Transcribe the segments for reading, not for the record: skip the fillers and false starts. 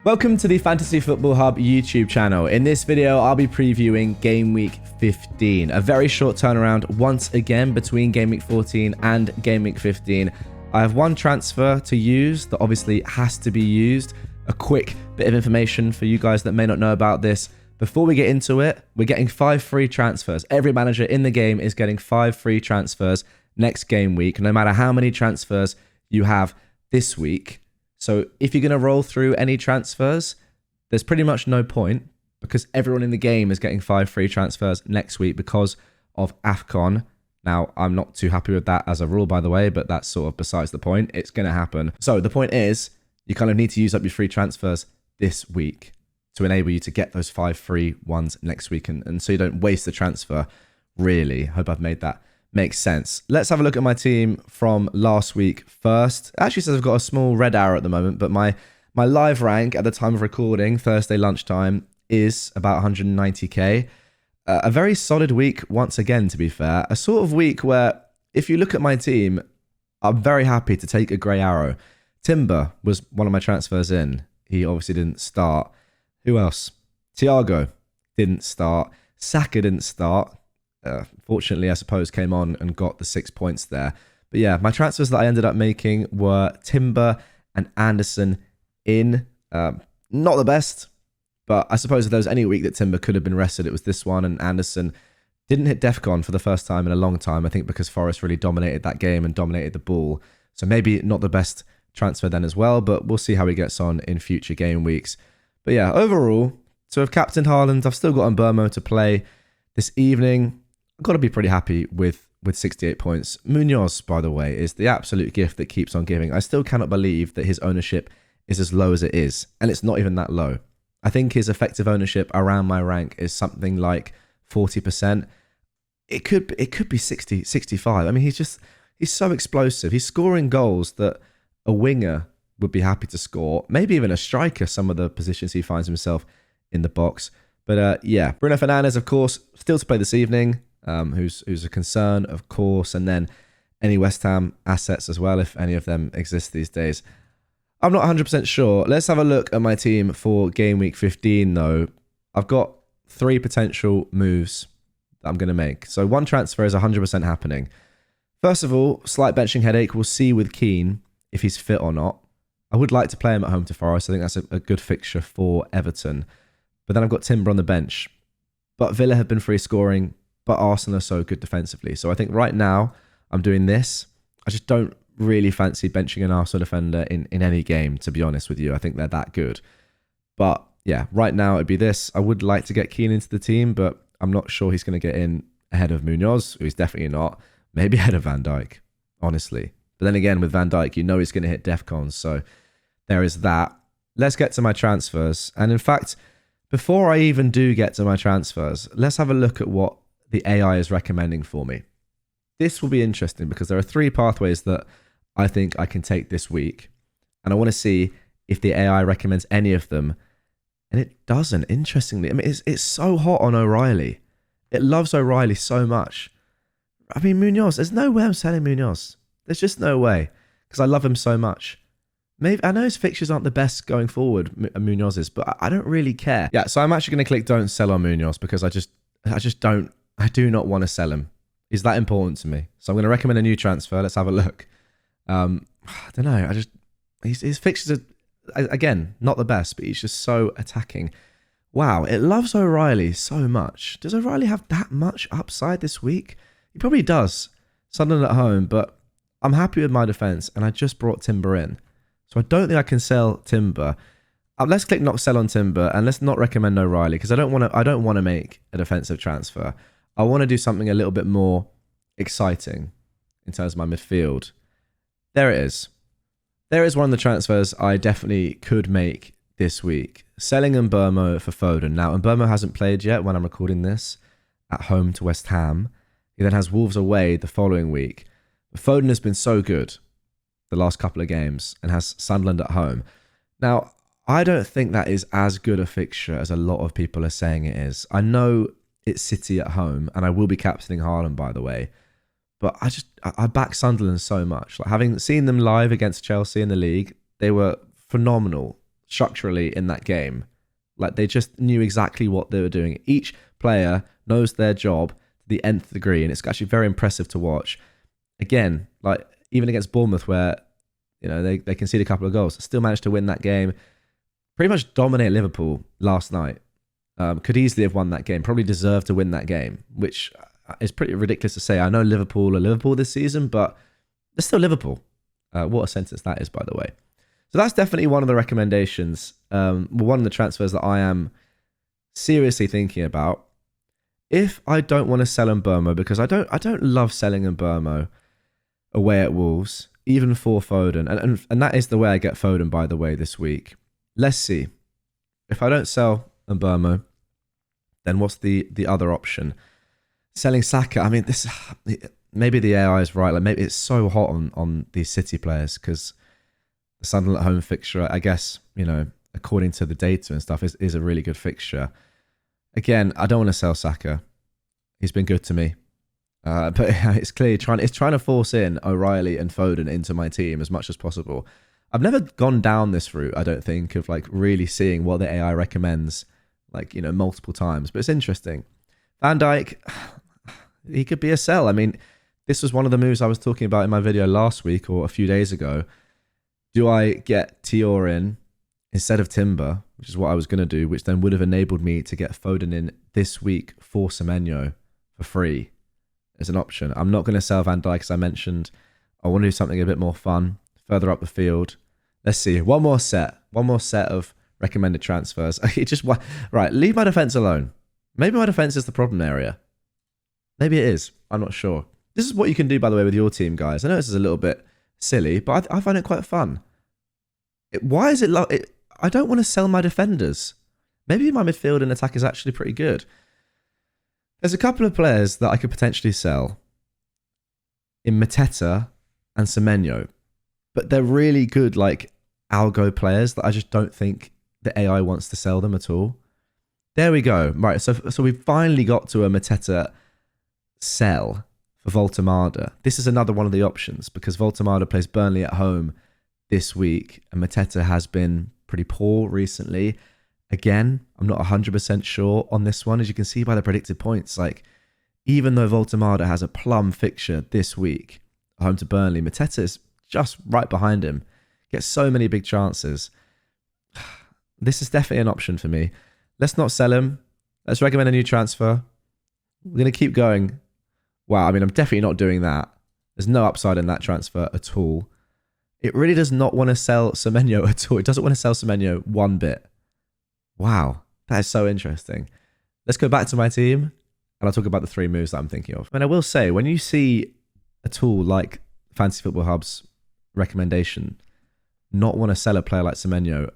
Welcome to the Fantasy Football Hub YouTube channel. In this video, I'll be previewing Game Week 15. A very short turnaround once again between Game Week 14 and Game Week 15. I have one transfer to use that obviously has to be used. A quick bit of information for you guys that may not know about this. Before we get into it, we're getting 5 free transfers. Every manager in the game is getting 5 free transfers next game week, no matter how many transfers you have this week. So if you're going to roll through any transfers, there's pretty much no point because everyone in the game is getting 5 free transfers next week because of AFCON. Now, I'm not too happy with that as a rule, by the way, but that's sort of besides the point. It's going to happen. So the point is, you kind of need to use up your free transfers this week to enable you to get those 5 free ones next week. And so you don't waste the transfer, really. Hope I've made that make sense. Let's have a look at my team from last week first. It actually says I've got a small red arrow at the moment, but my live rank at the time of recording, Thursday lunchtime, is about 190k. A very solid week once again, to be fair. A sort of week where, if you look at my team, I'm very happy to take a grey arrow. Timber was one of my transfers in. He obviously didn't start. Who else? Thiago didn't start. Saka didn't start. Fortunately, I suppose, came on and got the 6 points there. But yeah, my transfers that I ended up making were Timber and Anderson in. Not the best, but I suppose if there was any week that Timber could have been rested, it was this one. And Anderson didn't hit DEFCON for the first time in a long time, I think because Forest really dominated that game and dominated the ball. So maybe not the best transfer then as well, but we'll see how he gets on in future game weeks. But yeah, overall, to have captained Haaland, I've still got Mbeumo to play this evening. I've got to be pretty happy with 68 points. Munoz, by the way, is the absolute gift that keeps on giving. I still cannot believe that his ownership is as low as it is, and it's not even that low. I think his effective ownership around my rank is something like 40%. It could be 60, 65. I mean, he's so explosive. He's scoring goals that a winger would be happy to score. Maybe even a striker, some of the positions he finds himself in the box. But yeah, Bruno Fernandes, of course, still to play this evening. Who's a concern, of course, and then any West Ham assets as well, if any of them exist these days. I'm not 100% sure. Let's have a look at my team for Game Week 15, though. I've got 3 potential moves that I'm going to make. So one transfer is 100% happening. First of all, slight benching headache. We'll see with Keane if he's fit or not. I would like to play him at home to Forest. I think that's a good fixture for Everton. But then I've got Timber on the bench. But Villa have been free scoring, but Arsenal are so good defensively. So I think right now I'm doing this. I just don't really fancy benching an Arsenal defender in any game, to be honest with you. I think they're that good. But yeah, right now it'd be this. I would like to get Keane into the team, but I'm not sure he's going to get in ahead of Munoz, who he's definitely not. Maybe ahead of Van Dijk, honestly. But then again, with Van Dijk, you know he's going to hit DEFCON. So there is that. Let's get to my transfers. And in fact, before I even do get to my transfers, let's have a look at what the AI is recommending for me. This will be interesting because there are 3 pathways that I think I can take this week. And I want to see if the AI recommends any of them. And it doesn't, interestingly. I mean, it's so hot on O'Reilly. It loves O'Reilly so much. I mean, Munoz, there's no way I'm selling Munoz. There's just no way because I love him so much. Maybe I know his fixtures aren't the best going forward, Munoz's, but I don't really care. Yeah, so I'm actually going to click don't sell on Munoz because I do not want to sell him. He's that important to me. So I'm going to recommend a new transfer. Let's have a look. I don't know. His fixtures are, again, not the best, but he's just so attacking. Wow, it loves O'Reilly so much. Does O'Reilly have that much upside this week? He probably does. Sunderland at home, but I'm happy with my defense, and I just brought Timber in. So I don't think I can sell Timber. Let's click not sell on Timber, and let's not recommend O'Reilly because I don't want to make a defensive transfer. I want to do something a little bit more exciting in terms of my midfield. There it is. There is one of the transfers I definitely could make this week. Selling Mbeumo for Foden. Now, Mbeumo hasn't played yet when I'm recording this at home to West Ham. He then has Wolves away the following week. But Foden has been so good the last couple of games and has Sunderland at home. Now, I don't think that is as good a fixture as a lot of people are saying it is. I know it's City at home, and I will be captaining Haaland, by the way. But I back Sunderland so much. Like having seen them live against Chelsea in the league, they were phenomenal. structurally in that game. Like, they just knew exactly what they were doing. Each player knows their job to the nth degree, and it's actually very impressive to watch. Again, like, even against Bournemouth, where, you know, they conceded a couple of goals, still managed to win that game. Pretty much dominate Liverpool last night. Could easily have won that game. Probably deserved to win that game, which is pretty ridiculous to say. I know Liverpool are Liverpool this season, but they're still Liverpool. What a sentence that is, by the way. So that's definitely one of the recommendations. One of the transfers that I am seriously thinking about. If I don't want to sell Mbeumo, because I don't love selling Mbeumo away at Wolves, even for Foden, and that is the way I get Foden, by the way, this week. Let's see. If I don't sell Mbeumo, then what's the other option? Selling Saka. I mean, this maybe the AI is right. Like, maybe it's so hot on these City players because the Sunderland at home fixture, I guess, you know, according to the data and stuff, is a really good fixture. Again, I don't want to sell Saka. He's been good to me. But it's clearly trying to force in O'Reilly and Foden into my team as much as possible. I've never gone down this route, I don't think, of like really seeing what the AI recommends, like, you know, multiple times. But it's interesting. Van Dijk, he could be a sell. I mean, this was one of the moves I was talking about in my video last week or a few days ago. Do I get Tior in instead of Timber, which is what I was going to do, which then would have enabled me to get Foden in this week for Semenyo for free as an option. I'm not going to sell Van Dijk, as I mentioned. I want to do something a bit more fun, further up the field. Let's see. One more set of recommended transfers. Right, leave my defense alone. Maybe my defense is the problem area. Maybe it is. I'm not sure. This is what you can do, by the way, with your team, guys. I know this is a little bit silly, but I find it quite fun. Why is it I don't want to sell my defenders. Maybe my midfield and attack is actually pretty good. There's a couple of players that I could potentially sell in Mateta and Semenyo, but they're really good, like, algo players that I just don't think the AI wants to sell them at all. There we go. Right, so we've finally got to a Mateta sell for Voltemada. This is another one of the options because Voltemada plays Burnley at home this week and Mateta has been pretty poor recently. Again, I'm not 100% sure on this one, as you can see by the predicted points. Like, even though Voltemada has a plum fixture this week at home to Burnley, Mateta is just right behind him. Gets so many big chances. This is definitely an option for me. Let's not sell him. Let's recommend a new transfer. We're going to keep going. Wow, I mean, I'm definitely not doing that. There's no upside in that transfer at all. It really does not want to sell Semenyo at all. It doesn't want to sell Semenyo one bit. Wow, that is so interesting. Let's go back to my team and I'll talk about the 3 moves that I'm thinking of. And I will say, when you see a tool like Fantasy Football Hub's recommendation not want to sell a player like Semenyo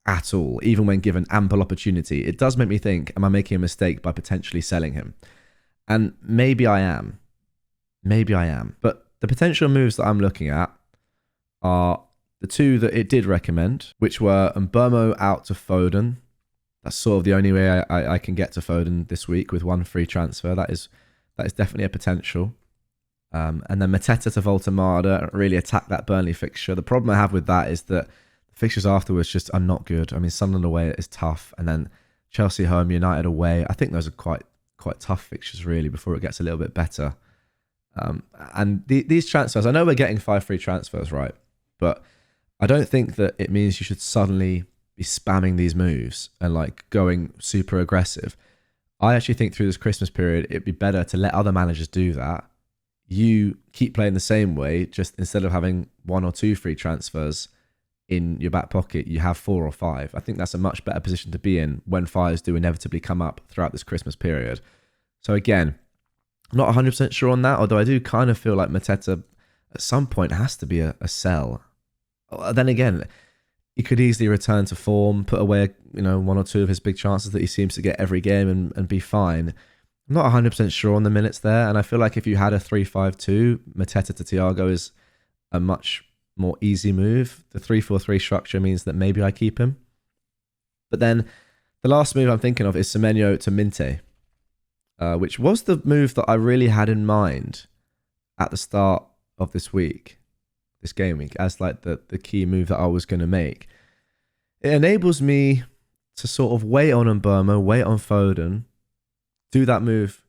at all, even when given ample opportunity, it does make me think, am I making a mistake by potentially selling him? And maybe I am. Maybe I am. But the potential moves that I'm looking at are the 2 that it did recommend, which were Mbeumo out to Foden. That's sort of the only way I can get to Foden this week with 1 free transfer. That is definitely a potential. And then Mateta to Voltemada, really attack that Burnley fixture. The problem I have with that is that the fixtures afterwards just are not good. I mean, Sunderland away is tough, and then Chelsea home, United away. I think those are quite tough fixtures, really, before it gets a little bit better. And these transfers, I know we're getting 5 free transfers, right? But I don't think that it means you should suddenly be spamming these moves and like going super aggressive. I actually think through this Christmas period, it'd be better to let other managers do that. You keep playing the same way, just instead of having 1 or 2 free transfers in your back pocket, you have 4 or 5. I think that's a much better position to be in when fires do inevitably come up throughout this Christmas period. So again, I'm not 100% sure on that, although I do kind of feel like Mateta at some point has to be a sell. Then again, he could easily return to form, put away 1 or 2 of his big chances that he seems to get every game and be fine. I'm not 100% sure on the minutes there, and I feel like if you had a 3-5-2, Mateta to Thiago is a much more easy move. The 3-4-3 structure means that maybe I keep him. But then the last move I'm thinking of is Semenyo to Minte, which was the move that I really had in mind at the start of this game week, as like the key move that I was going to make. it enables me to sort of wait on Mbeumo, wait on Foden, do that move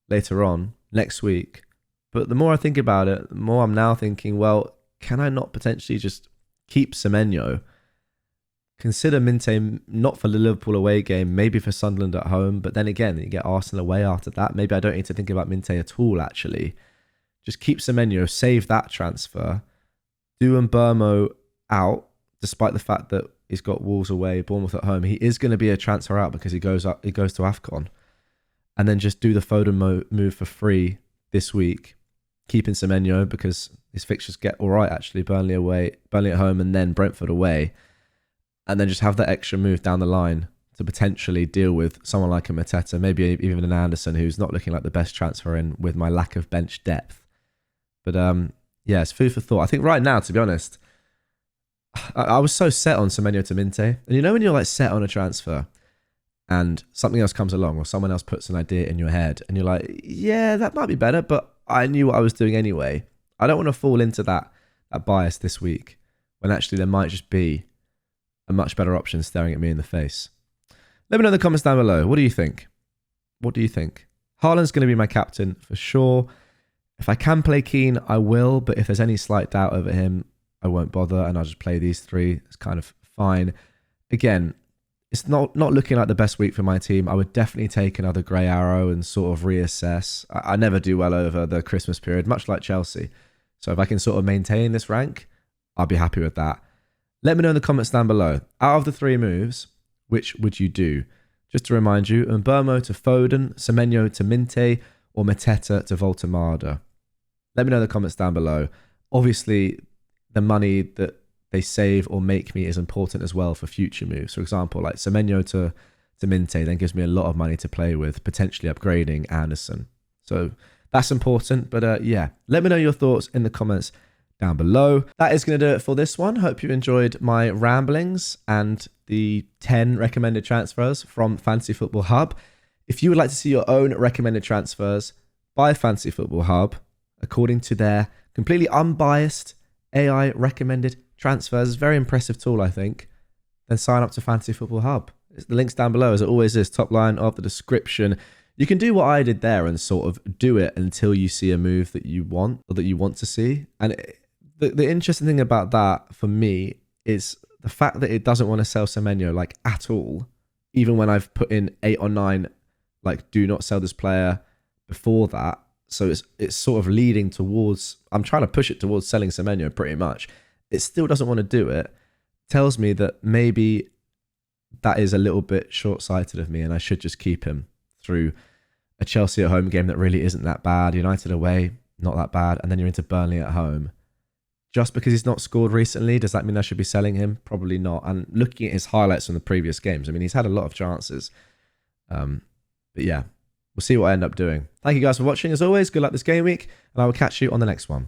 later on next week. But the more I think about it, the more I'm now thinking, well, can I not potentially just keep Semenyo? Consider Minte not for the Liverpool away game, maybe for Sunderland at home. But then again, you get Arsenal away after that. Maybe I don't need to think about Minte at all, actually. Just keep Semenyo, save that transfer. Do Mbeumo out, despite the fact that he's got Wolves away, Bournemouth at home. He is going to be a transfer out because he goes to AFCON. And then just do the Foden move for free this week. Keeping Semenyo because his fixtures get all right, actually. Burnley away, Burnley at home, and then Brentford away. And then just have that extra move down the line to potentially deal with someone like a Mateta, maybe even an Anderson, who's not looking like the best transfer in with my lack of bench depth. But yeah, it's food for thought. I think right now, to be honest, I was so set on Semenyo to Minte. And you know when you're like set on a transfer and something else comes along or someone else puts an idea in your head and you're like, yeah, that might be better, but I knew what I was doing anyway. I don't want to fall into that bias this week when actually there might just be a much better option staring at me in the face. Let me know in the comments down below. What do you think? What do you think? Haaland's going to be my captain for sure. If I can play Keane, I will. But if there's any slight doubt over him, I won't bother and I'll just play these three. It's kind of fine. Again, it's not looking like the best week for my team. I would definitely take another grey arrow and sort of reassess. I never do well over the Christmas period, much like Chelsea. So if I can sort of maintain this rank, I'll be happy with that. Let me know in the comments down below. Out of the three moves, which would you do? Just to remind you, Mbeumo to Foden, Semenyo to Minte, or Mateta to Voltemada. Let me know in the comments down below. Obviously, the money that they save or make me is important as well for future moves. For example, like Semenyo to Minte then gives me a lot of money to play with, potentially upgrading Anderson. So that's important. But yeah, let me know your thoughts in the comments down below. That is going to do it for this one. Hope you enjoyed my ramblings and the 10 recommended transfers from Fantasy Football Hub. If you would like to see your own recommended transfers by Fantasy Football Hub, according to their completely unbiased AI recommended transfers, it's a very impressive tool, I think, then sign up to Fantasy Football Hub. The link's down below, as it always is, top line of the description. You can do what I did there and sort of do it until you see a move that you want or that you want to see. And the interesting thing about that for me is the fact that it doesn't want to sell Semenyo like at all, even when I've put in 8 or 9 like do not sell this player before that. So it's sort of leading towards, I'm trying to push it towards selling Semenyo pretty much. It still doesn't want to do it. Tells me that maybe that is a little bit short-sighted of me and I should just keep him through a Chelsea at home game that really isn't that bad. United away, not that bad. And then you're into Burnley at home. Just because he's not scored recently, does that mean I should be selling him? Probably not. And looking at his highlights from the previous games, I mean, he's had a lot of chances. But yeah, we'll see what I end up doing. Thank you guys for watching. As always, good luck this game week, and I will catch you on the next one.